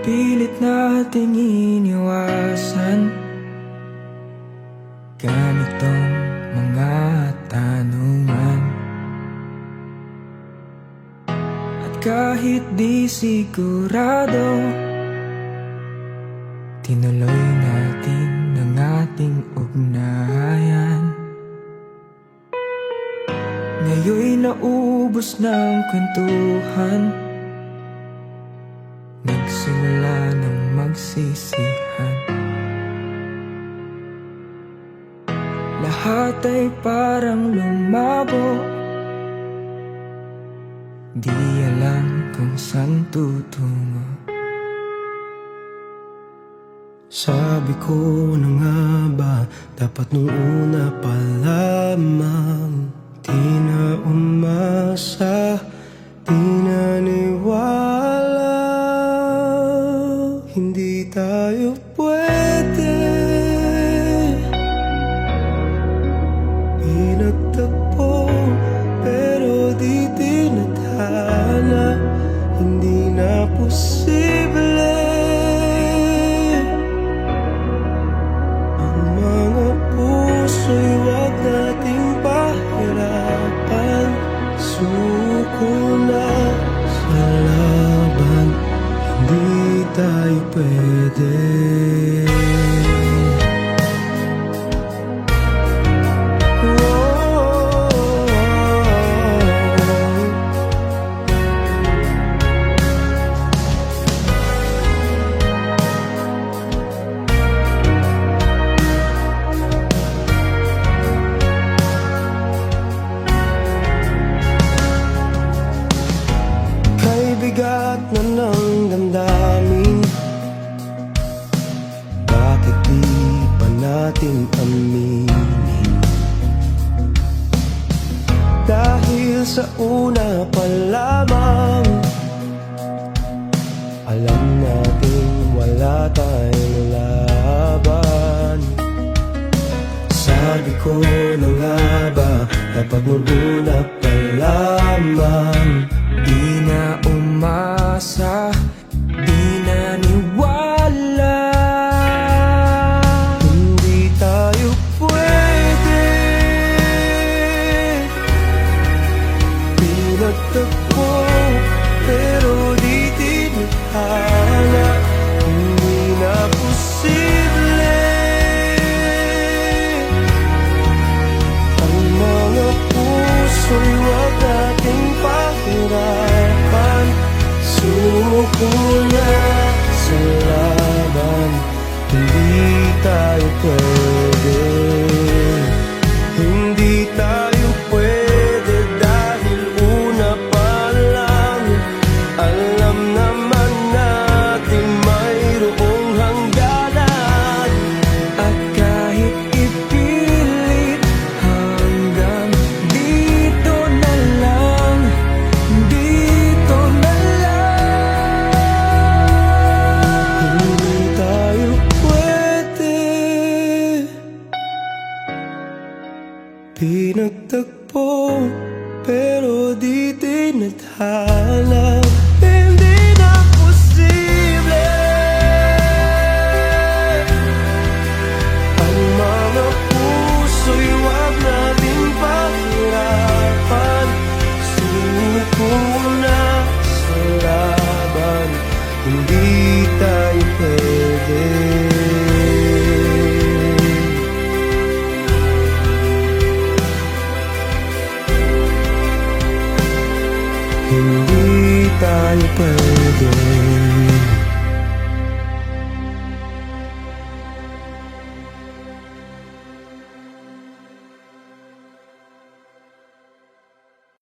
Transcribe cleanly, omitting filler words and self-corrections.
pilit nating iniwasan ganitong mga tanungan. At kahit di sigurado, tinuloy natin ang ating ugnayan. Ngayon'y naubos ng kwentuhan, nagsimula ng magsisihan. Lahat ay parang lumabo, di alam kung saan tutungo. Sabi ko na nga ba, dapat nung una pa lamang, di na umasa, di naniwala. Hindi tayo pwede, pinagtagpo pero di tinadhana. Hindi na posible ang mga puso'y wag nating pahirapan. Suko na sa laban, hindi tayo pwede. Bigat na ng damdamin, bakit di pa natin aminin? Dahil sa una pa lamang, alam natin wala tayong laban. Sabi ko na nga ba, dapat nung una pa lamang, di na umasa, di naniwala. Hindi tayo pwede, pinagtagpo pero di tinadhana. Hindi na posible ang mga puso'y wag nating pahirapan. Sumuko na sa laban, hindi tayo pwede. Hindi tayo pwede dahil una pa lang, alam naman natin mayroong hangganan. At kahit ipilit, hanggang dito na lang, dito na lang. Hindi tayo pwede, pinagtagpo pero di tinadhana. Hindi na posible ang mga puso'y wag nating pahirapan. Sumuko na sa laban, hindi tayo pwede. Hindi tayo pwede.